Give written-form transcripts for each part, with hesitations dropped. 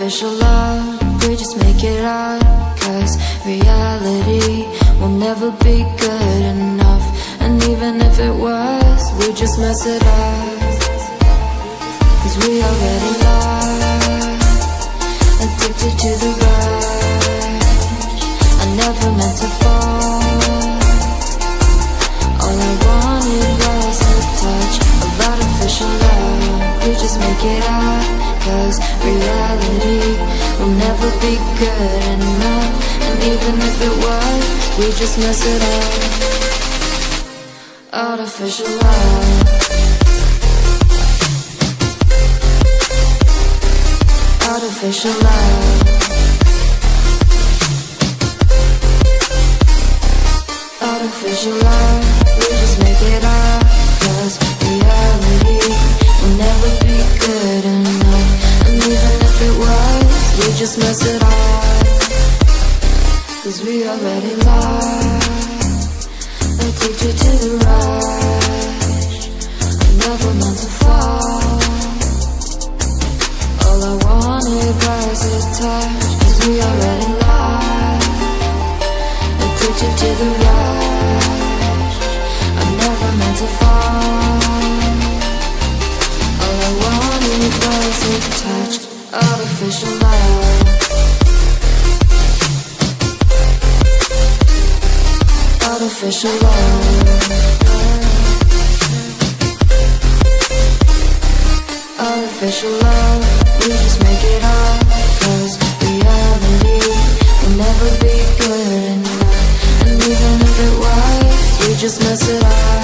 Artificial love, we just make it up, 'cause reality will never be good enough. And even if it was, we just mess it up, 'cause we already lost, addicted to the rush. I never meant to fall. All I wanted was a touch of artificial love. We just make it up, 'cause reality will never be good enough. And even if it was, we just mess it up. Artificial love. Artificial love. Artificial love. We just make it up, 'cause reality will never be good enough. And even if it was, we just mess it up, 'cause we already lost, addicted to the rush. I never meant to fall. All I wanted was a touch, 'cause we already lost, addicted to the rush. I never meant to fall. All I wanted was a touch. Artificial love. Artificial love. Artificial love. We just make it up, 'cause reality will never be good enough. And even if it was, we just mess it up.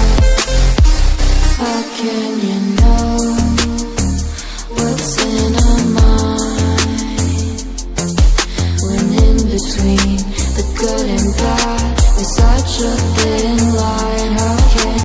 How can you know?